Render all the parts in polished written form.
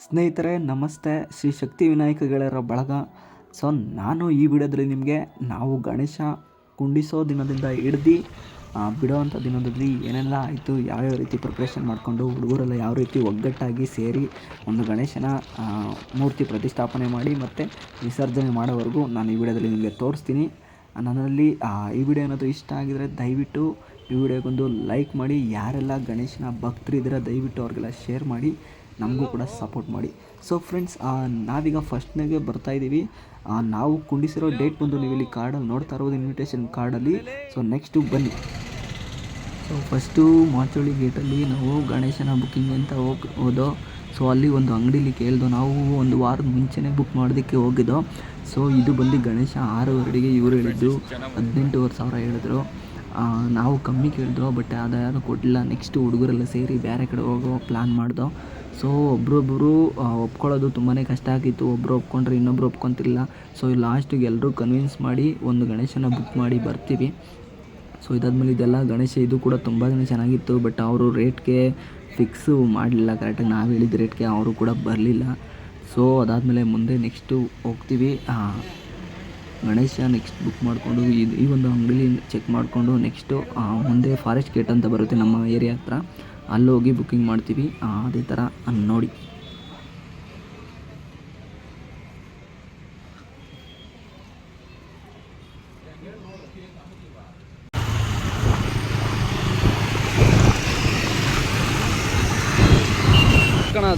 ಸ್ನೇಹಿತರೆ ನಮಸ್ತೆ, ಶ್ರೀ ಶಕ್ತಿ ವಿನಾಯಕ ಗೆಳೆಯರ ಬಳಗ. ಸೊ ನಾನು ಈ ವಿಡಿಯೋದಲ್ಲಿ ನಿಮಗೆ ನಾವು ಗಣೇಶ ಕುಂಡಿಸೋ ದಿನದಿಂದ ಹಿಡ್ದು ಬಿಡೋವಂಥ ದಿನದಲ್ಲಿ ಏನೆಲ್ಲ ಆಯಿತು, ಯಾವ್ಯಾವ ರೀತಿ ಪ್ರಿಪ್ರೇಷನ್ ಮಾಡಿಕೊಂಡು ಹುಡುಗರೆಲ್ಲ ಯಾವ ರೀತಿ ಒಗ್ಗಟ್ಟಾಗಿ ಸೇರಿ ಒಂದು ಗಣೇಶನ ಮೂರ್ತಿ ಪ್ರತಿಷ್ಠಾಪನೆ ಮಾಡಿ ಮತ್ತು ವಿಸರ್ಜನೆ ಮಾಡೋವರೆಗೂ ನಾನು ಈ ವಿಡಿಯೋದಲ್ಲಿ ನಿಮಗೆ ತೋರಿಸ್ತೀನಿ. ನನ್ನಲ್ಲಿ ಈ ವಿಡಿಯೋ ಏನಾದರೂ ಇಷ್ಟ ಆಗಿದರೆ ದಯವಿಟ್ಟು ಈ ವಿಡಿಯೋಗೊಂದು ಲೈಕ್ ಮಾಡಿ. ಯಾರೆಲ್ಲ ಗಣೇಶನ ಭಕ್ತರಿದ್ದೀರ ದಯವಿಟ್ಟು ಅವ್ರಿಗೆಲ್ಲ ಶೇರ್ ಮಾಡಿ, ನಮಗೂ ಕೂಡ ಸಪೋರ್ಟ್ ಮಾಡಿ. ಸೊ ಫ್ರೆಂಡ್ಸ್, ನಾವೀಗ ಫಸ್ಟ್ನಾಗೆ ಬರ್ತಾಯಿದ್ದೀವಿ. ನಾವು ಕುಂಡಿಸಿರೋ ಡೇಟ್ ಬಂದು ನೀವು ಇಲ್ಲಿ ಕಾರ್ಡಲ್ಲಿ ನೋಡ್ತಾ ಇರೋದು, ಇನ್ವಿಟೇಷನ್ ಕಾರ್ಡಲ್ಲಿ. ಸೊ ನೆಕ್ಸ್ಟು ಬನ್ನಿ. ಸೊ ಫಸ್ಟು ಮಾಚೋಳಿ ಗೇಟಲ್ಲಿ ನಾವು ಗಣೇಶನ ಬುಕ್ಕಿಂಗ್ ಅಂತ ಹೋದೋ. ಸೊ ಅಲ್ಲಿ ಒಂದು ಅಂಗಡೀಲಿ ಕೇಳ್ದೋ, ನಾವು ಒಂದು ವಾರದ ಮುಂಚೆನೇ ಬುಕ್ ಮಾಡೋದಕ್ಕೆ ಹೋಗಿದ್ದೋ. ಸೊ ಇದು ಬಂದು ಗಣೇಶ 6,500 ಇವರು ಹೇಳಿದ್ದು 18,500 ಹೇಳಿದ್ರು. ನಾವು ಕಮ್ಮಿ ಕೇಳಿದ್ವು, ಬಟ್ ಅದ್ಯಾರು ಕೊಡಲಿಲ್ಲ. ನೆಕ್ಸ್ಟು ಹುಡುಗರೆಲ್ಲ ಸೇರಿ ಬೇರೆ ಕಡೆ ಹೋಗೋ ಪ್ಲ್ಯಾನ್ ಮಾಡ್ದೋ. ಸೊ ಒಬ್ಬರೊಬ್ಬರು ಒಪ್ಕೊಳ್ಳೋದು ತುಂಬಾ ಕಷ್ಟ ಆಗಿತ್ತು. ಒಬ್ಬರು ಒಪ್ಕೊಂಡ್ರೆ ಇನ್ನೊಬ್ರು ಒಪ್ಕೊತಿಲ್ಲ. ಸೊ ಲಾಸ್ಟಿಗೆ ಎಲ್ಲರೂ ಕನ್ವಿನ್ಸ್ ಮಾಡಿ ಒಂದು ಗಣೇಶನ ಬುಕ್ ಮಾಡಿ ಬರ್ತೀವಿ. ಸೊ ಇದಾದ್ಮೇಲೆ ಇದೆಲ್ಲ ಗಣೇಶ ಇದು ಕೂಡ ತುಂಬಾ ಚೆನ್ನಾಗಿತ್ತು, ಬಟ್ ಅವರು ರೇಟ್ಗೆ ಫಿಕ್ಸು ಮಾಡಲಿಲ್ಲ ಕರೆಕ್ಟಾಗಿ. ನಾವು ಹೇಳಿದ ರೇಟ್ಗೆ ಅವರು ಕೂಡ ಬರಲಿಲ್ಲ. ಸೊ ಅದಾದಮೇಲೆ ಮುಂದೆ ನೆಕ್ಸ್ಟು ಹೋಗ್ತೀವಿ. ಗಣೇಶ ನೆಕ್ಸ್ಟ್ ಬುಕ್ ಮಾಡಿಕೊಂಡು ಈ ಒಂದು ಅಂಗಡಿಲಿ ಚೆಕ್ ಮಾಡಿಕೊಂಡು ನೆಕ್ಸ್ಟು ಮುಂದೆ ಫಾರೆಸ್ಟ್ ಗೇಟ್ ಅಂತ ಬರುತ್ತೆ ನಮ್ಮ ಏರಿಯಾ ಹತ್ರ, ಅಲ್ಲಿ ಹೋಗಿ ಬುಕ್ಕಿಂಗ್ ಮಾಡ್ತೀವಿ. ಅದೇ ಥರ ನೋಡಿ.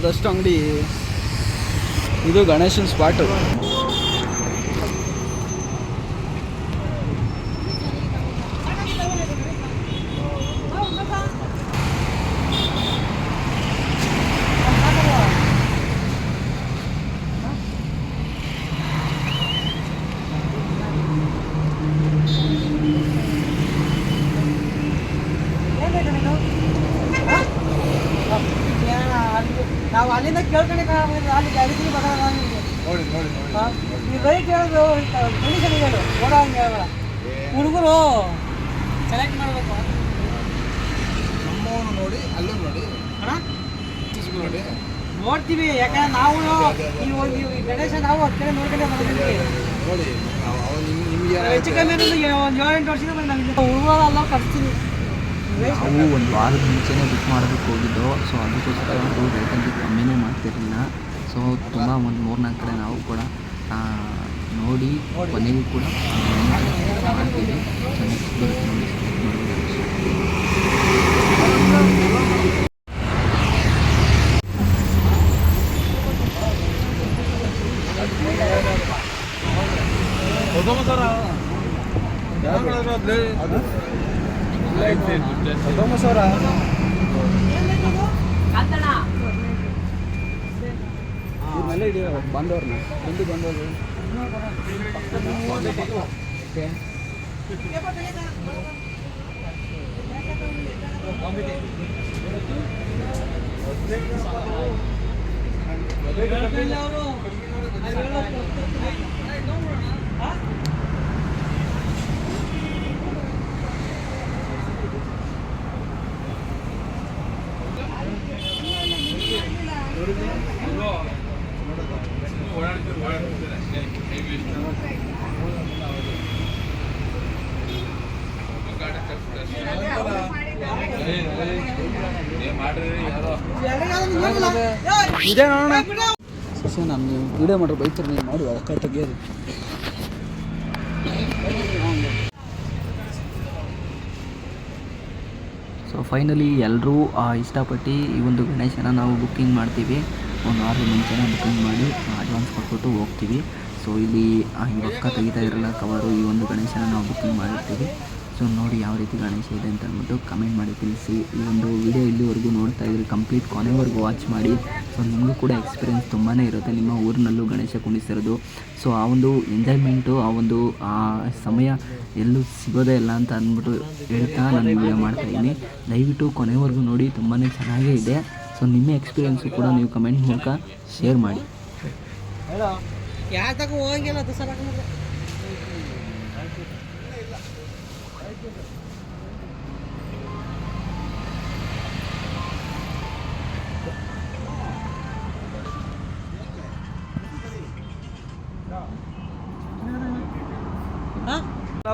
ಅದಷ್ಟು ಅಂಗಡಿ ಇದು ಗಣೇಶನ ಸ್ಪಾಟು. ನಾವು ಅಲ್ಲಿಂದ ಕೇಳ್ಕೊಂಡೆ ಅಲ್ಲಿ ಅಡಿಗೆ ಬರೋಣ ನೀವು ರೈಟ್ ಹೇಳೋದು ಕಂಡೀಷನ್ ಹೇಳು, ಓಡೋ ಹಂಗೆ ಹೇಳಬೇಡ. ಹುಡುಗರು ಸೆಲೆಕ್ಟ್ ಮಾಡಬೇಕು. ನಮ್ಮವನು ನೋಡಿ ಅಲ್ಲೂ ನೋಡಿ ನೋಡಿ ನೋಡ್ತೀವಿ, ಯಾಕಂದ್ರೆ ನಾವು ಈ ಗಣೇಶ ನಾವು ಹತ್ತು ಕಡೆ ನೋಡ್ಕೊಂಡೆ ಬಂದಿದ್ದೀವಿ. ನೋಡಿ ನಿಮ್ಗೆ ಹೆಚ್ಚು ಕಮ್ಮಿ ಒಂದು 7-8 ವರ್ಷದಿಂದ ಬಂದು ಹುಡುಗರು ಎಲ್ಲ ಕಟ್ತೀವಿ. ನಾವು ಒಂದು ವಾರದ ಮುಂಚೆನೇ ಬುಕ್ ಮಾಡೋದಕ್ಕೆ ಹೋಗಿದ್ದೋ. ಸೊ ಅದಕ್ಕೋಸ್ಕರ ಅವರು ರೇಟಲ್ಲಿ ಕಮ್ಮಿನೇ ಮಾಡ್ತಿರಲಿಲ್ಲ. ಸೊ ತುಂಬ ಒಂದು 3-4 ಕಡೆ ನಾವು ಕೂಡ ನೋಡಿ ಕೊನೆಗೂ ಕೂಡ ಮಾಡ್ತೀವಿ. ಸೊ ನೆಕ್ಸ್ಟ್ ಬರುತ್ತೆ ನೋಡಿ. ಇವ್ರನ್ನೆಲ್ಲ ಹಿಡಿಯೋ ಬಂದವ್ರನ್ನ ಬಂದವರು ಇದೇ ನೋಡೋಣ. ಸಸ್ಯ ನಾನು ವಿಡಿಯೋ ಮಾಡ್ರೆ ಬೈತಾರೆ, ನೀವು ಮಾಡಿ ಅವಕಾಶ ತೆಗಿಯೋದು. ಸೊ ಫೈನಲಿ ಎಲ್ಲರೂ ಇಷ್ಟಪಟ್ಟು ಈ ಒಂದು ಗಣೇಶನ ನಾವು ಬುಕ್ಕಿಂಗ್ ಮಾಡ್ತೀವಿ. ಒಂದು ವಾರದ ಮುಂಚೆನೇ ಬುಕ್ಕಿಂಗ್ ಮಾಡಿ ಅಡ್ವಾನ್ಸ್ ಕೊಟ್ಬಿಟ್ಟು ಹೋಗ್ತೀವಿ. ಸೊ ಇಲ್ಲಿ ಈ ಒಕ್ಕ ತೆಗಿತಾ ಇರಲ್ಲ ಕವರು, ಈ ಒಂದು ಗಣೇಶನ ನಾವು ಬುಕ್ಕಿಂಗ್ ಮಾಡಿರ್ತೀವಿ. ಸೊ ನೋಡಿ ಯಾವ ರೀತಿ ಗಣೇಶ ಇದೆ ಅಂತ ಅಂದ್ಬಿಟ್ಟು ಕಮೆಂಟ್ ಮಾಡಿ ತಿಳಿಸಿ. ಈ ಒಂದು ವಿಡಿಯೋ ಇಲ್ಲಿವರೆಗೂ ನೋಡ್ತಾ ಇದ್ರಿ, ಕಂಪ್ಲೀಟ್ ಕೊನೆವರೆಗೂ ವಾಚ್ ಮಾಡಿ. ಸೊ ನಿಮಗೂ ಕೂಡ ಎಕ್ಸ್ಪೀರಿಯೆನ್ಸ್ ತುಂಬಾ ಇರುತ್ತೆ ನಿಮ್ಮ ಊರಿನಲ್ಲೂ ಗಣೇಶ ಕುಣಿಸಿರೋದು. ಸೊ ಆ ಒಂದು ಎಂಜಾಯ್ಮೆಂಟು, ಆ ಒಂದು ಸಮಯ ಎಲ್ಲೂ ಸಿಗೋದೇ ಇಲ್ಲ ಅಂತ ಅಂದ್ಬಿಟ್ಟು ಹೇಳ್ತಾ ನಾನು ಈ ವಿಡಿಯೋ ಮಾಡ್ತಾಯಿದ್ದೀನಿ. ದಯವಿಟ್ಟು ಕೊನೆವರೆಗೂ ನೋಡಿ, ತುಂಬಾ ಚೆನ್ನಾಗೇ ಇದೆ. ಸೊ ನಿಮ್ಮ ಎಕ್ಸ್ಪೀರಿಯೆನ್ಸು ಕೂಡ ನೀವು ಕಮೆಂಟ್ ಮೂಲಕ ಶೇರ್ ಮಾಡಿ. ಯಾರ ತಗೋ ಹೋಗಿಲ್ಲ ದಸರಾ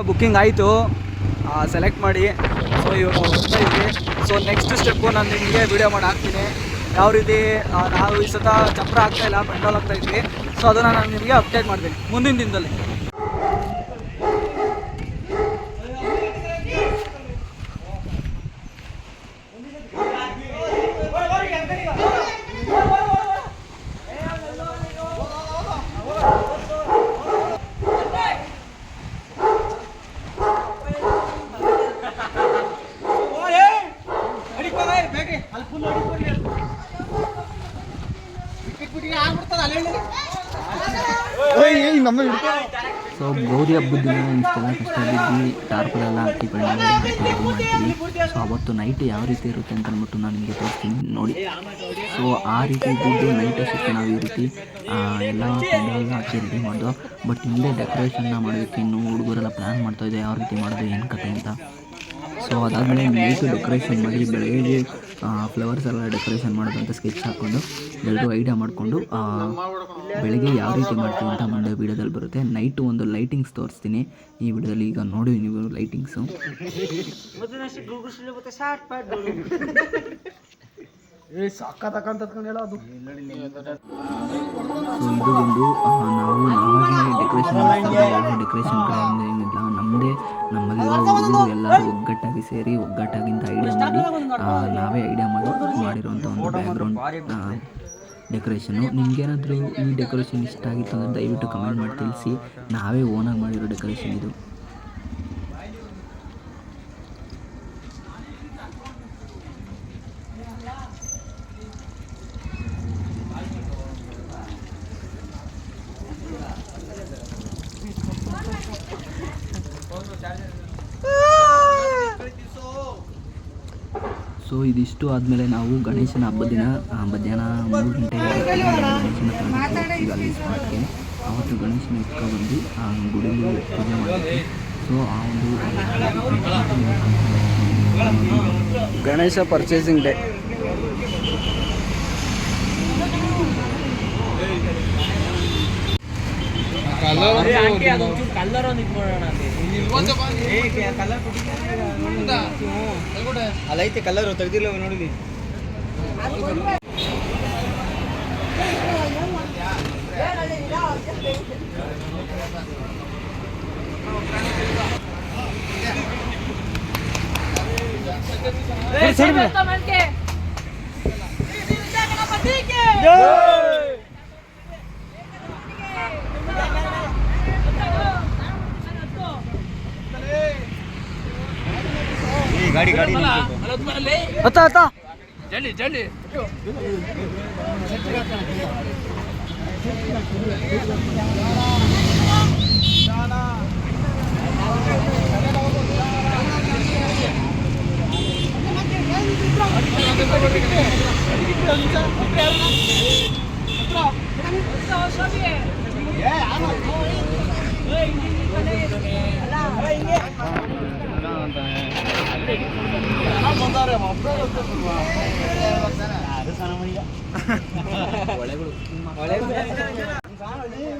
ಬುಕ್ಕಿಂಗ್ ಆಯಿತು, ಸೆಲೆಕ್ಟ್ ಮಾಡಿ. ಸೊ ಇವಾಗ ಹೋಗ್ತಾ ಇದ್ವಿ. ಸೊ ನೆಕ್ಸ್ಟ್ ಸ್ಟೆಪ್ಪು ನಾನು ನಿಮಗೆ ವೀಡಿಯೋ ಮಾಡಿ ಹಾಕ್ತೀನಿ. ಯಾವ ರೀತಿ ನಾವು ಈ ಸತ ಚಪ್ರ ಆಗ್ತಾಯಿಲ್ಲ, ಪೆಟ್ರೋಲ್ ಆಗ್ತಾ ಇದ್ವಿ. ಸೊ ಅದನ್ನು ನಾನು ನಿಮಗೆ ಅಪ್ಡೇಟ್ ಮಾಡ್ತೀನಿ ಮುಂದಿನ ದಿನದಲ್ಲಿ. ಸೊ ಗೌರಿ ಹಬ್ಬದ ದಿನ ಇಷ್ಟೆಲ್ಲ ಕಷ್ಟ ಬಿದ್ದು ಟಾರ್ಪಲೆಲ್ಲ ಹಾಕಿ ಮಾಡ್ತೀವಿ. ಸೊ ಅವತ್ತು ನೈಟ್ ಯಾವ ರೀತಿ ಇರುತ್ತೆ ಅಂತ ಅಂದ್ಬಿಟ್ಟು ನಾನು ನಿಮಗೆ ತೋರಿಸ್ತೀನಿ ನೋಡಿ. ಸೊ ಆ ರೀತಿ ಇದ್ದಿದ್ದು ನೈಟ್ ಅಷ್ಟಕ್ಕೆ ನಾವು ಈ ರೀತಿ ಎಲ್ಲ ಪೆಂಡಾಲ್ ಹಾಕಿ ರೆಡಿ ಮಾಡೋದು. ಬಟ್ ಇಲ್ಲೇ ಡೆಕೋರೇಷನ್ನ ಮಾಡೋದಕ್ಕೆ ಇನ್ನೂ ಹುಡುಗರೆಲ್ಲ ಪ್ಲ್ಯಾನ್ ಮಾಡ್ತಾಯಿದ್ದೆ ಯಾವ ರೀತಿ ಮಾಡೋದು ಏನು ಕತೆ ಅಂತ. ಸೊ ಅದಾದಮೇಲೆ ನೈಟು ಡೆಕೋರೇಷನ್ ಮಾಡಿ ಬೆಳಗ್ಗೆ ಫ್ಲವರ್ಸ್ ಎಲ್ಲ ಡೆಕೋರೇಷನ್ ಮಾಡೋದಂತ ಸ್ಕೆಚ್ ಹಾಕ್ಕೊಂಡು ಎಲ್ಲರೂ ಐಡಿಯಾ ಮಾಡಿಕೊಂಡು ಬೆಳಗ್ಗೆ ಯಾವ ರೀತಿ ಮಾಡ್ತೀವಿ ಅಂತ ಮುಂದೆ ವೀಡಿಯೋದಲ್ಲಿ ಬರುತ್ತೆ. ನೈಟು ಒಂದು ಲೈಟಿಂಗ್ಸ್ ತೋರಿಸ್ತೀನಿ ಈ ವಿಡಿಯೋದಲ್ಲಿ. ಈಗ ನೋಡಿ ನೀವು ಲೈಟಿಂಗ್ಸು. ಸೊ ಇದು ಒಂದು ನಾವಾಗೆ ಡೆಕೋರೇಷನ್ ಮಾಡ್ತೀವಿ. ಯಾವ ಡೆಕೋರೇಷನ್ ಕಡೆ ಏನಿಲ್ಲ, ನಮ್ಮಲ್ಲಿರೋ ಹುಡುಗರು ಎಲ್ಲರೂ ಒಗ್ಗಟ್ಟಾಗಿ ಸೇರಿ ಒಗ್ಗಟ್ಟಾಗಿಂತ ಐಡಿಯಾ ಮಾಡಿ ನಾವೇ ಐಡಿಯಾ ಮಾಡಿರೋಂಥ ಒಂದು ಬ್ಯಾಕ್ಗ್ರೌಂಡ್ ಡೆಕೋರೇಷನು. ನಿಮಗೇನಾದರೂ ಈ ಡೆಕೋರೇಷನ್ ಇಷ್ಟ ಆಗಿತ್ತು ಅಂದರೆ ದಯವಿಟ್ಟು ಕಮೆಂಟ್ ಮಾಡಿ ತಿಳಿಸಿ. ನಾವೇ ಓನಾಗಿ ಮಾಡಿರೋ ಡೆಕೋರೇಷನ್ ಇದು. ಸೊ ಇದಿಷ್ಟು ಆದಮೇಲೆ ನಾವು ಗಣೇಶನ ಹಬ್ಬದ ದಿನ ಮಧ್ಯಾಹ್ನ 3 ಗಂಟೆಗೆ ಗಣೇಶನ ತಗೊಂಡು ಅಲ್ಲಿ ಸ್ಪಾಟ್ಗೆ. ಆವತ್ತು ಗಣೇಶನ ಎತ್ಕೊಬಂದು ಗುಡಿಯಲ್ಲಿ ಪೂಜೆ ಮಾಡ್ತೀವಿ. ಸೊ ಆ ಒಂದು ಗಣೇಶ ಪರ್ಚೇಸಿಂಗ್ ಡೇ. ಕಲರ್ ಒಂದು ಇದು ಮಾಡೋಣ ಅಲ್ಲೈತೆ ಕಲರ್ ತೆಗ್ದಿಲ್ಲ ನೋಡಿ. ಗಾಡಿ ಅತ್ತ ಜಲ್ದಿ ಜಲ್ದಿ.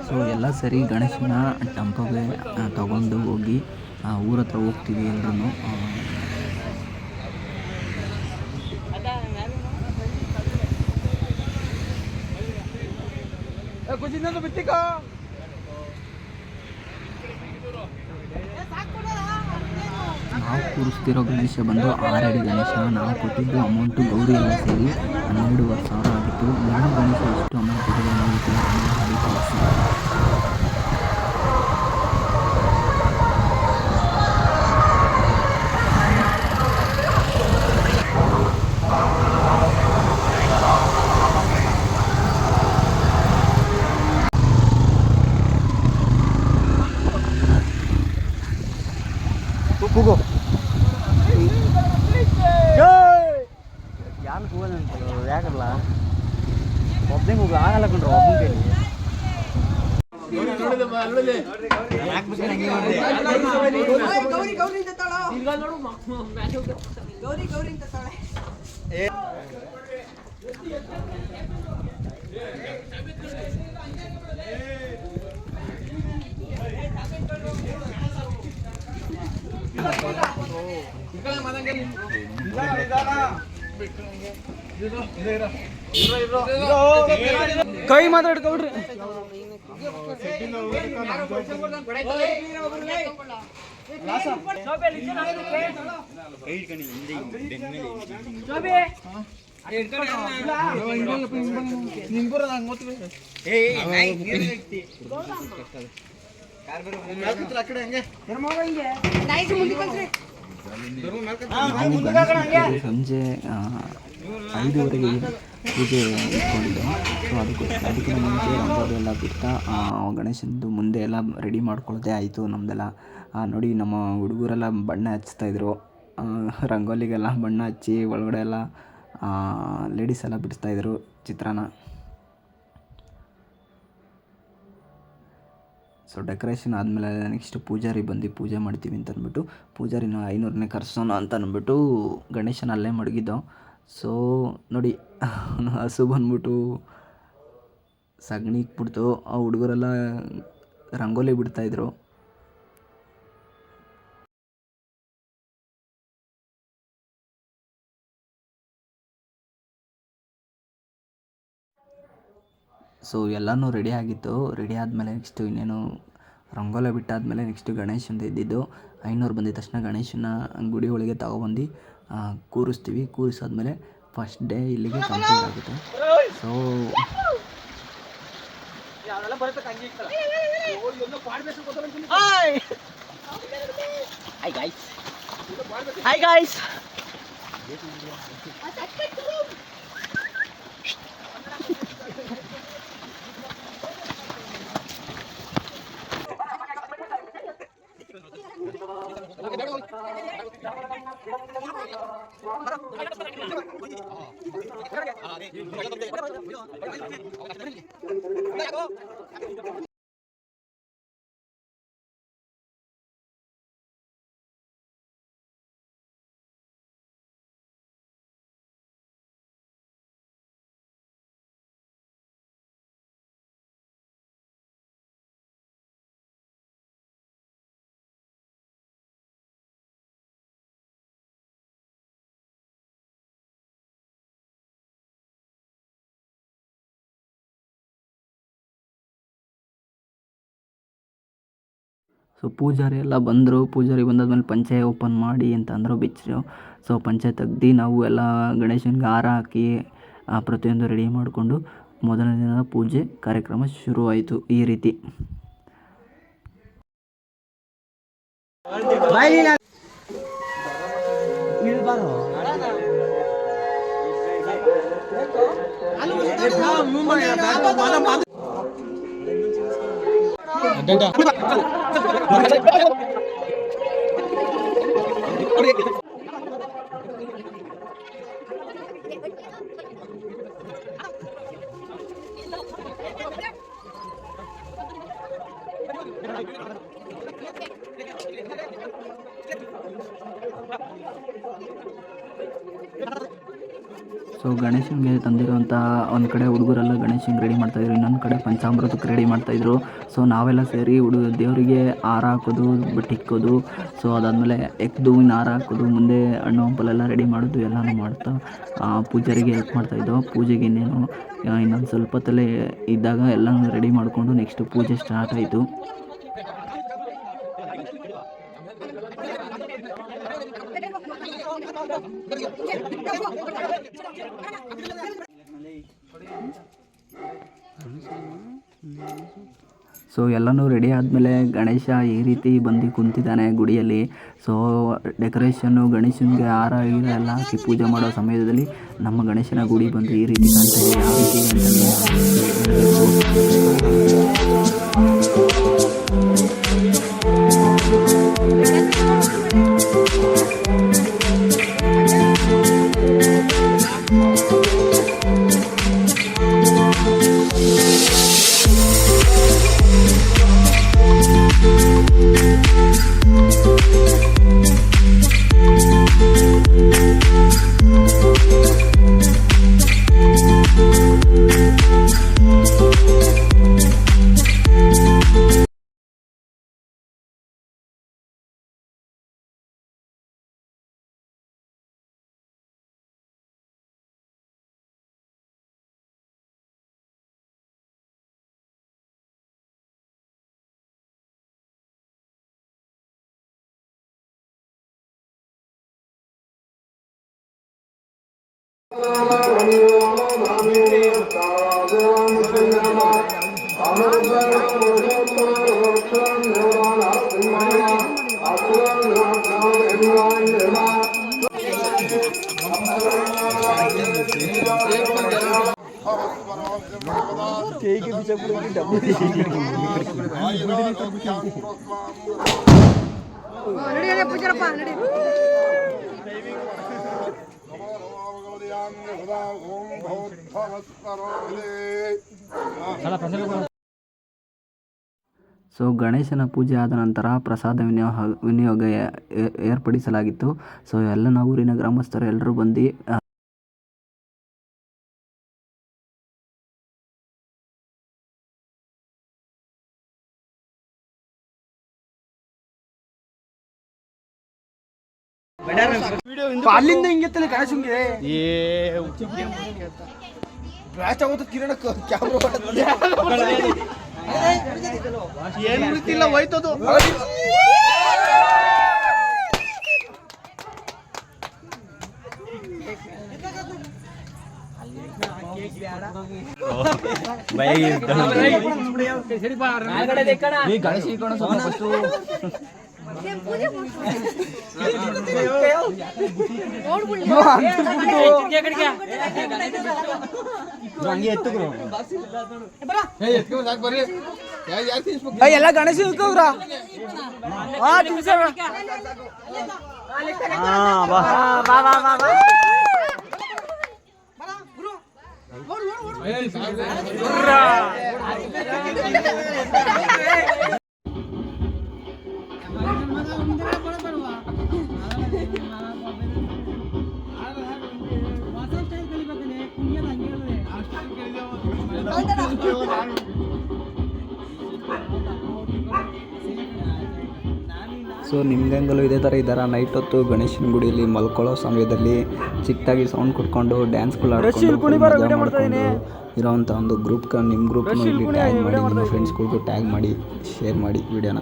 ಸೊ ಎಲ್ಲ ಸರಿ ಗಣೇಶನ ಟೆಂಪೋಗೆ ತಗೊಂಡು ಹೋಗಿ ಊರ ಹತ್ರ ಹೋಗ್ತೀವಿ ಎಲ್ಲರೂ. ನಾವು ಕೂರಿಸ್ತಿರೋ ಗಣೇಶ ಬಂದು 6 ಅಡಿ ಗಣೇಶ. ನಾವು ಕೊಟ್ಟಿದ್ದು ಅಮೌಂಟು ಗೌರಿ ಎಲ್ಲ ಸೇರಿ 12,000 ಆಗಿತ್ತು. ಎರಡು ಗಣೇಶ ಎಷ್ಟು ಅಮೌಂಟ್ ಇದೆ ಕೂಗು. ಯಾರು ಕೂಗಲ್ಲ ಯಾಕಲ್ಲ ಒಬ್ಬನೇ ಕೂಗಲ್ಲ ಆಗಲ್ಲ ಕಂಡ್ರೆ ಒಬ್ಬನ ಕೈಲಿ. ಕೈ ಮಾತಾಡ್ಕೊಬಿಡ್ರಿ. ಸಂಜೆ 5:30ಗೆ ಪೂಜೆ ಇಟ್ಕೊಂಡಿದ್ದು. ಸೊ ಅದಕ್ಕಿಂತ ಮುಂಚೆ ರಂಗೋಲಿ ಎಲ್ಲ ಬಿಡ್ತಾ ಗಣೇಶನದು ಮುಂದೆ ಎಲ್ಲ ರೆಡಿ ಮಾಡ್ಕೊಳ್ಳೋದೇ ಆಯಿತು ನಮ್ಮದೆಲ್ಲ. ನೋಡಿ ನಮ್ಮ ಹುಡುಗರೆಲ್ಲ ಬಣ್ಣ ಹಚ್ತಾಯಿದ್ರು. ರಂಗೋಲಿಗೆಲ್ಲ ಬಣ್ಣ ಹಚ್ಚಿ ಒಳಗಡೆ ಎಲ್ಲ ಲೇಡೀಸ್ ಎಲ್ಲ ಬಿಡಿಸ್ತಾಯಿದ್ರು ಚಿತ್ರಾನ. ಸೊ ಡೆಕೋರೇಷನ್ ಆದಮೇಲೆ ನೆಕ್ಸ್ಟ್ ಪೂಜಾರಿ ಬಂದು ಪೂಜೆ ಮಾಡ್ತೀವಿ ಅಂತ ಅಂದ್ಬಿಟ್ಟು ಪೂಜಾರಿನ 500ನೇ ಕರ್ಸೋಣ ಅಂತ ಅಂದ್ಬಿಟ್ಟು ಗಣೇಶನ ಅಲ್ಲೇ ಮಡಗಿದ್ದೋ. ಸೊ ನೋಡಿ ಹಸು ಬಂದ್ಬಿಟ್ಟು ಸಗಣಿ ಇಕ್ಬಿಡ್ತು. ಆ ಹುಡುಗರೆಲ್ಲ ರಂಗೋಲಿ ಬಿಡ್ತಾಯಿದ್ರು. ಸೊ ಎಲ್ಲನೂ ರೆಡಿ ಆಗಿತ್ತು. ರೆಡಿ ಆದಮೇಲೆ ನೆಕ್ಸ್ಟು ಇನ್ನೇನು ರಂಗೋಲಿ ಬಿಟ್ಟಾದಮೇಲೆ ನೆಕ್ಸ್ಟು ಗಣೇಶಂದು ಇದ್ದಿದ್ದು. 500 ಬಂದಿದ ತಕ್ಷಣ ಗಣೇಶನ ಗುಡಿ ಒಳಗೆ ತಗೊಬಂದು ಕೂರಿಸ್ತೀವಿ. ಕೂರಿಸಾದ್ಮೇಲೆ ಫಸ್ಟ್ ಡೇ ಇಲ್ಲಿಗೆ ಕಂಪ್ಲೀಟ್ ಆಗುತ್ತೆ. So hi guys. ಸೊ ಪೂಜಾರಿ ಎಲ್ಲ ಬಂದರು. ಪೂಜಾರಿ ಬಂದಾದ್ಮೇಲೆ ಪಂಚೆ ಓಪನ್ ಮಾಡಿ ಅಂತ ಅಂದರು, ಬಿಚ್ಚರು. ಸೊ ಪಂಚೆ ತೆಗ್ದು ನಾವು ಎಲ್ಲ ಗಣೇಶನಿಗೆ ಹಾರ ಹಾಕಿ ಪ್ರತಿಯೊಂದು ರೆಡಿ ಮಾಡಿಕೊಂಡು ಮೊದಲನೇ ದಿನದ ಪೂಜೆ ಕಾರ್ಯಕ್ರಮ ಶುರುವಾಯಿತು. ಈ ರೀತಿ ಸೊ ಗಣೇಶನಿಗೆ ತಂದಿರುವಂಥ ಒಂದು ಕಡೆ ಹುಡುಗರೆಲ್ಲ ಗಣೇಶನಿಗೆ ರೆಡಿ ಮಾಡ್ತಾಯಿದ್ರು, ಇನ್ನೊಂದು ಕಡೆ ಪಂಚಾಮೃತಕ್ಕೆ ರೆಡಿ ಮಾಡ್ತಾಯಿದ್ರು. ಸೊ ನಾವೆಲ್ಲ ಸೇರಿ ದೇವರಿಗೆ ಹಾರ ಹಾಕೋದು, ಬಟ್ಟಿಕ್ಕೋದು, ಸೊ ಅದಾದಮೇಲೆ ಹೂವಿನ ಹಾರ ಹಾಕೋದು, ಮುಂದೆ ಹಣ್ಣು ಹಂಪಲೆಲ್ಲ ರೆಡಿ ಮಾಡೋದು ಎಲ್ಲನೂ ಮಾಡ್ತಾ ಪೂಜಾರಿಗೆ ಹೆಲ್ಪ್ ಮಾಡ್ತಾಯಿದ್ದೋ. ಪೂಜೆಗೆ ಇನ್ನೇನು ಇನ್ನೊಂದು ಸ್ವಲ್ಪ ಹೊತ್ತಲ್ಲೇ ಇದ್ದಾಗ ಎಲ್ಲನೂ ರೆಡಿ ಮಾಡಿಕೊಂಡು ನೆಕ್ಸ್ಟ್ ಪೂಜೆ ಸ್ಟಾರ್ಟ್ ಆಯಿತು. ಸೊ ಎಲ್ಲನೂ ರೆಡಿ ಆದಮೇಲೆ ಗಣೇಶ ಈ ರೀತಿ ಬಂದು ಕುಂತಿದ್ದಾನೆ ಗುಡಿಯಲ್ಲಿ. ಸೊ ಡೆಕೋರೇಷನ್ನು ಗಣೇಶನಿಗೆ ಹಾರ ಗೀರ ಎಲ್ಲ ಹಾಕಿ ಪೂಜೆ ಮಾಡೋ ಸಮಯದಲ್ಲಿ ನಮ್ಮ ಗಣೇಶನ ಗುಡಿ ಬಂದು ಈ ರೀತಿ ಕಾಣ್ತಾ ಇದೆ. ಯಾವ ರೀತಿ ಅಂತಂದರೆ ಸೊ ಗಣೇಶನ ಪೂಜೆ ಆದ ನಂತರ ಪ್ರಸಾದ ವಿನಿಯೋಗ ಏರ್ಪಡಿಸಲಾಗಿತ್ತು. ಸೊ ಎಲ್ಲ ಊರಿನ ಗ್ರಾಮಸ್ಥರು ಎಲ್ಲರೂ ಬಂದು ಅಲ್ಲಿಂದ ಹಿಂಗೆತ್ತಲ್ಲ ಗಣೇಶನ್ಗೆ ಬ್ಲಾಸ್ಟ್ ಆಗೋದು ಕಿರಣ ಕ್ಯಾಮ್ರಾ ಏನು ಗೊತ್ತಿಲ್ಲ ಹೋಯ್ತದು. ಎಲ್ಲ ಗಣೇಶ ಹೋಗ್ರ ಸೊ ನಿಮ್ಗೆಂಗಲೂ ಇದೇ ಥರ ಇದ್ದಾರೆ. ನೈಟ್ ಹೊತ್ತು ಗಣೇಶನ ಗುಡಿಯಲ್ಲಿ ಮಲ್ಕೊಳ್ಳೋ ಸಮಯದಲ್ಲಿ ಚಿಕ್ಕದಾಗಿ ಸೌಂಡ್ ಕೊಟ್ಕೊಂಡು ಡ್ಯಾನ್ಸ್ಗಳು ಆಡ್ಕೊಂಡು ಇರೋವಂಥ ಒಂದು ನಿಮ್ಮ ಗ್ರೂಪ್ನು ಇಲ್ಲಿ ಟ್ಯಾಗ್ ಮಾಡಿ, ನಿಮ್ಮ ಫ್ರೆಂಡ್ಸ್ಗಳಿಗೂ ಟ್ಯಾಗ್ ಮಾಡಿ, ಶೇರ್ ಮಾಡಿ ವಿಡಿಯೋನ.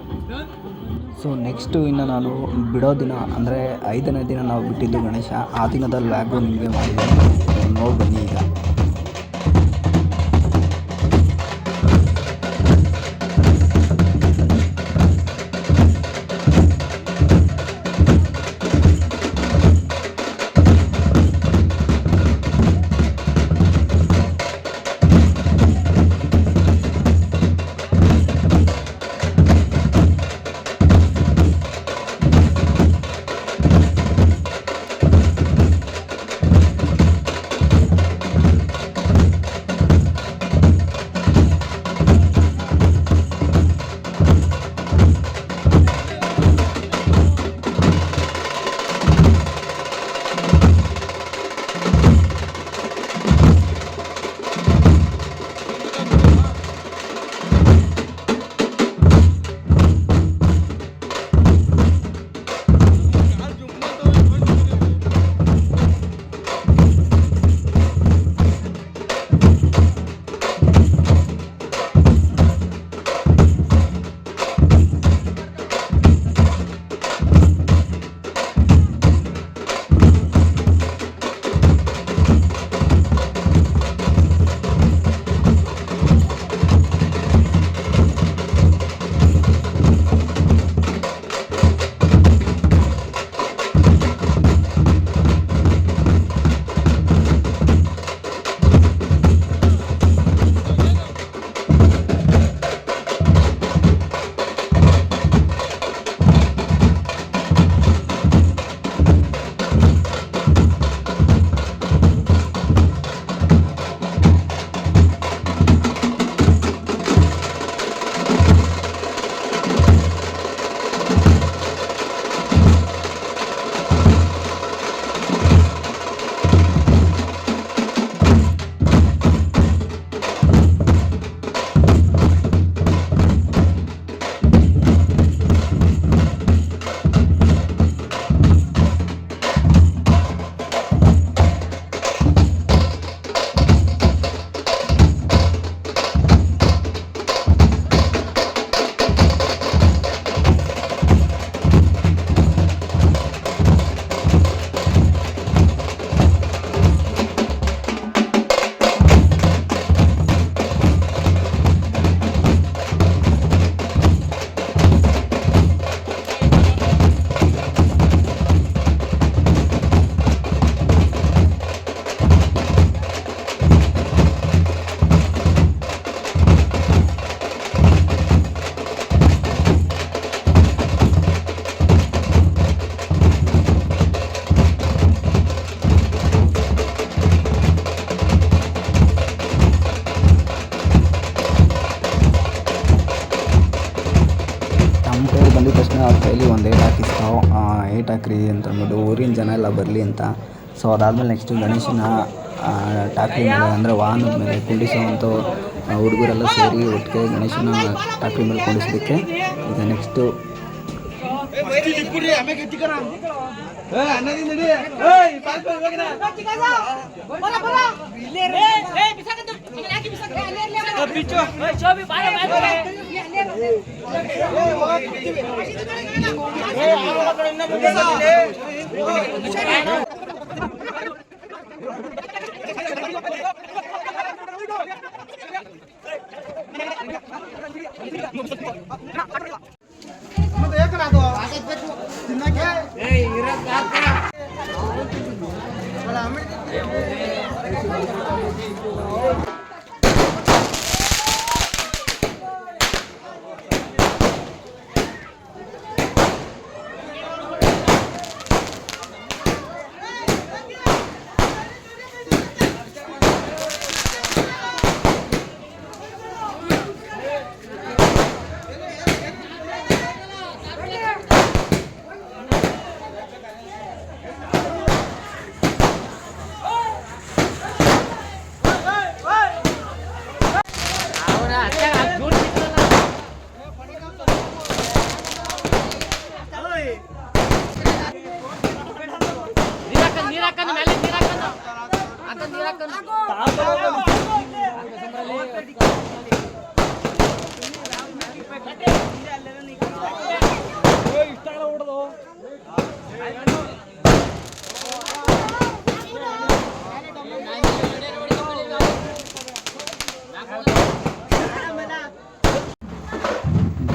ಸೊ ನೆಕ್ಸ್ಟು ಇನ್ನು ನಾನು ಬಿಡೋ ದಿನ ಅಂದರೆ 5ನೇ ದಿನ ನಾವು ಬಿಟ್ಟಿದ್ದು ಗಣೇಶ, ಆ ದಿನದ ಲ್ಯಾಬು ನಿಮಗೆ ಮಾಡಿದೆ, ನೋಡಿ ಬನ್ನಿ ಈಗ. ತಕ್ಷಣ ಅವ್ರ ಕೈಲಿ ಒಂದು ಏಟ್ ಹಾಕಿಸ್ತಾವೆ, ಏಟ್ ಹಾಕ್ರಿ ಅಂತಂದ್ಬಿಟ್ಟು ಊರಿನ ಜನ ಎಲ್ಲ ಬರಲಿ ಅಂತ. ಸೊ ಅದಾದಮೇಲೆ ನೆಕ್ಸ್ಟು ಗಣೇಶನ ಟಾಕ್ರಿ ಮೇಲೆ ಅಂದರೆ ವಾಹನದ ಮೇಲೆ ಕುಂಡಿಸೋವಂಥ ಹುಡುಗರೆಲ್ಲ ಸೇರಿ ಒಟ್ಟಿಗೆ ಗಣೇಶನ ಟಾಕ್ರಿ ಮೇಲೆ ಕುಂಡಿಸೋದಕ್ಕೆ ಈಗ ನೆಕ್ಸ್ಟು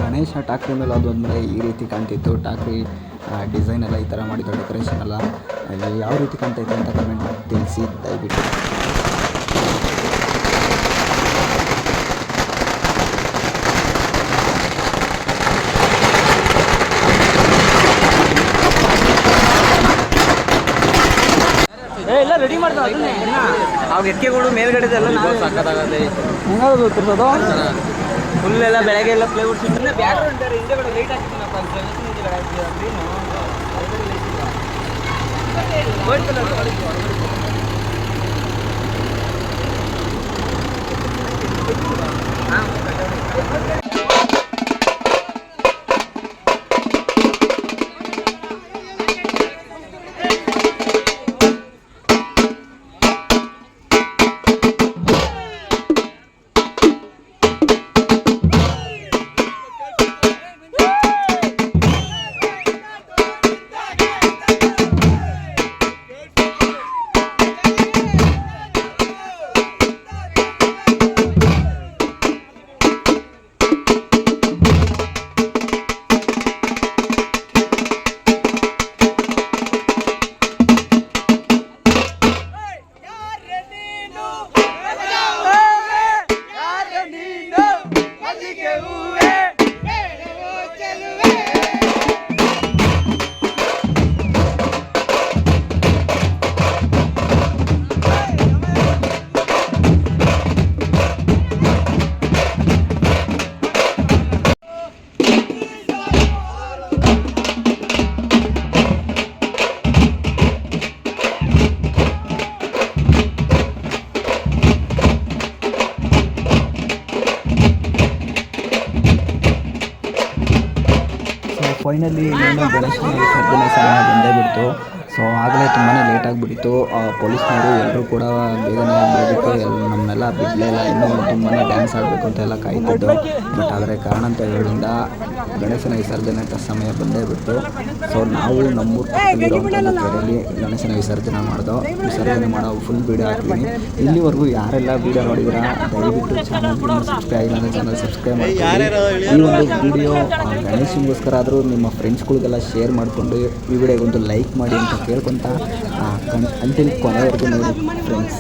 ಗಣೇಶ ಟಾಕ್ರಿ ಮೇಲೆ ಅದು ಅಂದರೆ ಈ ರೀತಿ ಕಾಣ್ತಿತ್ತು. ಟಾಕ್ರಿ ಡಿಸೈನ್ ಎಲ್ಲ ಈ ಥರ ಮಾಡಿದ್ದು, ಡೆಕೋರೇಷನ್ ಎಲ್ಲ ಯಾವ ರೀತಿ ಕಾಣ್ತೈತೆ ಅಂತ ಕಮೆಂಟ್ ಮಾಡಿ ತಿಳಿಸಿ ದಯವಿಟ್ಟು. ಎಲ್ಲ ರೆಡಿ ಮಾಡ್ತಾರೆ ಅದನ್ನೇ ಅವಾಗ ಎಕ್ಕೆಗಳು ಮೇಲ್ಗಡೆದೆಲ್ಲ ಸಾಕಾಗತ್ತೆ. ಹೆಂಗಾದ್ರು ತಿರ್ಸೋದು ಫುಲ್ ಎಲ್ಲ ಬೆಳಗ್ಗೆ ಎಲ್ಲ ಪ್ಲೇವುಡ್ ಸುಮ್ಮನೆ ಬ್ಯಾಕ್ಗ್ರೌಂಡ್ ಹಿಂದೆಗಡೆ ಲೈಟ್ ಹಾಕಿದ್ದೀನಪ್ಪ ಅಂತ ಫೈನಲಿ ಇನ್ನೇನು ಗಣೇಶನ ವಿಸರ್ಜನೆ ಸಮಯ ಬಂದೇ ಬಿಡ್ತು. ಸೊ ಆಗಲೇ ತುಂಬಾ ಲೇಟ್ ಆಗಿಬಿಟ್ಟಿತ್ತು. ಪೊಲೀಸ್ನವರು ಎಲ್ಲರೂ ಕೂಡ ಬೇಗನೆ ಬಿಡೋದಕ್ಕೆ ನಮ್ಮನ್ನೆಲ್ಲ ಬಿಡಲೇ ಇಲ್ಲ. ಇನ್ನೂ ತುಂಬಾ ಡ್ಯಾನ್ಸ್ ಆಡಬೇಕು ಅಂತೆಲ್ಲ ಕಾಯ್ತಿದ್ದು. ಬಟ್ ಆದರೆ ಕಾರಣಾಂತರಗಳಿಂದ ಗಣೇಶನ ವಿಸರ್ಜನೆ ಸಮಯ ಬಂದೇ ಬಿಟ್ಟು. ಸೊ ನಾವು ನಮ್ಮೂರು ಪಕ್ಕದಲ್ಲಿರುವಂಥ ಕೆರೆಯಲ್ಲಿ ಗಣೇಶನ ವಿಸರ್ಜನೆ ಮಾಡೋ ಫುಲ್ ವೀಡಿಯೋ ಹಾಕ್ತೀನಿ. ಇಲ್ಲಿವರೆಗೂ ಯಾರೆಲ್ಲ ವೀಡಿಯೋ ನೋಡಿದಿರಾ ದಯವಿಟ್ಟು ಚಾನಲ್ಗೆ ಸಬ್ಸ್ಕ್ರೈಬ್ ಆಗಿಲ್ಲ ಅಂದರೆ ಚಾನಲ್ ಸಬ್ಸ್ಕ್ರೈಬ್ ಮಾಡಿ. ಈ ಒಂದು ವಿಡಿಯೋ ಗಣೇಶನಿಗೋಸ್ಕರ ಆದರೂ ನಿಮ್ಮ ಫ್ರೆಂಡ್ಸ್ಗಳಿಗೆಲ್ಲ ಶೇರ್ ಮಾಡಿಕೊಂಡು ಈ ವಿಡಿಯೋಗೊಂದು ಲೈಕ್ ಮಾಡಿ ಅಂತ ಕೇಳ್ಕೊತ ಅಂಟಿಲ್ ಕೊನೆವರೆಗೂ ನೋಡಿ ಫ್ರೆಂಡ್ಸ್.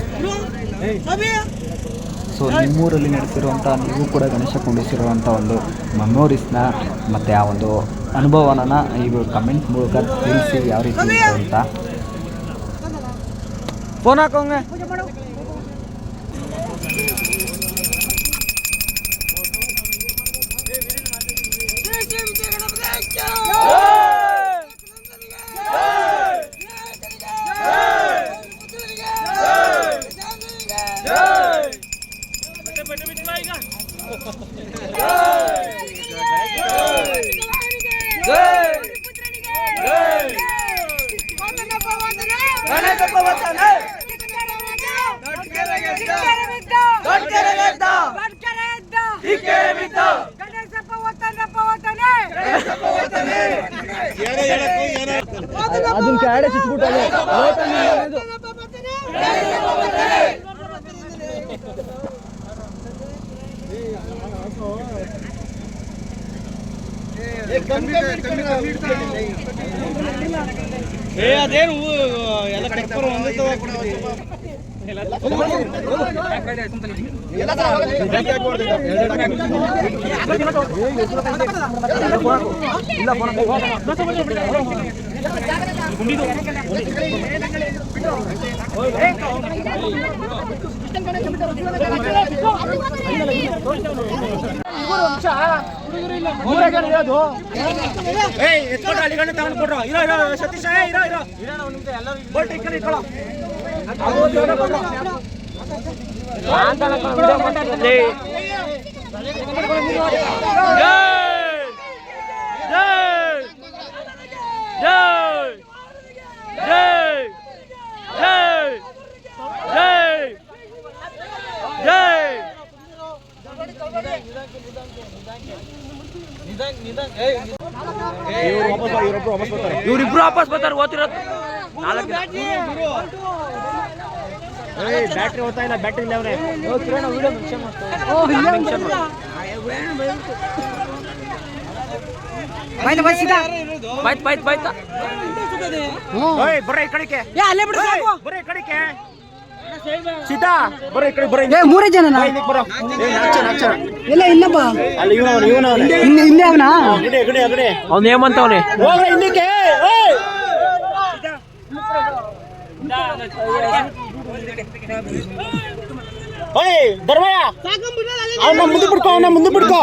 ಸೊ ನಿಮ್ಮೂರಲ್ಲಿ ನಡೆಸಿರುವಂಥ ನೀವು ಕೂಡ ಗಣೇಶ ಕುಂಡಿಸಿರುವಂಥ ಒಂದು ಮೆಮೊರೀಸ್ನ ಮತ್ತು ಆ ಒಂದು ಅನುಭವನ ಈಗ ಕಮೆಂಟ್ ಮೂಲಕ ತಿಳಿಸಿ ಯಾವ ರೀತಿ ಇತ್ತು ಅಂತ. ಫೋನ್ ಹಾಕೋಂಗೆ ಅದನ್ನ ಕ್ಯಾಡೆ ಚುಚ್ಬಿಟ್ಟು ಅದೇನು ಎಲ್ಲ ಟೆಕ್ಕರ್ ಸತೀಶ ಇವರಿಬ್ರು ವಾಪಸ್ ಬರ್ತಾರೆ ಓದ್ತಿರೋದು ಬ್ಯಾಟ್ರಿ ಹೋಗ್ತಾ ಇಲ್ಲ ಬ್ಯಾಟ್ರಿ ಇಲ್ಲ ಅವನೇ ಬಾಯ್ತಾ ಬರ್ರ ಈ ಕಡೆಗೆ ಅಲ್ಲೇ ಬಿಡು ಸಾಕು. ಬರ್ರ ಈ ಕಡೆಗೆ ಸೀತಾ ಬರ್ರ ಈ ಕಡೆ ಬರ್ರ ಏ ಮೂರೇ ಜನ ಬರೋ ಇಲ್ಲ ಇನ್ನೊಬ್ಬ ಅಲ್ಲಿ ಇವನು ಇಲ್ಲೇ ಅವನಾ ಅಗಡೆ ಅವ್ನು ಏಮಂತವ್ನೆ ಹೋಗ್ರ ಇನ್ನಕ್ಕೆ ಓಯ್ ಧರ್ಮಯ್ಯ ಅವನ್ನ ಮುಂದೆ ಬಿಡ್ಕೋ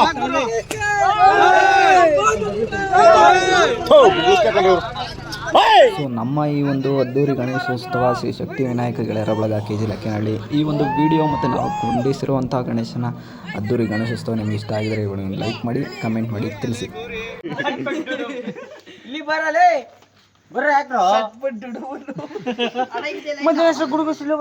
ಸೊ ನಮ್ಮ ಈ ಒಂದು ಅದ್ದೂರಿ ಗಣೇಶೋತ್ಸವ ಶ್ರೀ ಶಕ್ತಿ ವಿನಾಯಕ ಗೆಳೆಯರ ಬಳಗ KG ಲಕ್ಕೇನಹಳ್ಳಿ ಈ ಒಂದು ವಿಡಿಯೋ ಮತ್ತು ನಾವು ಕೊಂಡಿಸಿರುವಂಥ ಗಣೇಶನ ಅದ್ದೂರಿ ಗಣೇಶೋತ್ಸವ ನಿಮ್ಗೆ ಇಷ್ಟ ಆಗಿದರೆ ಒಂದು ಲೈಕ್ ಮಾಡಿ ಕಮೆಂಟ್ ಮಾಡಿ ತಿಳಿಸಿ. ಮತ್ತೆ ಗುಡುಗು ಸಿಲು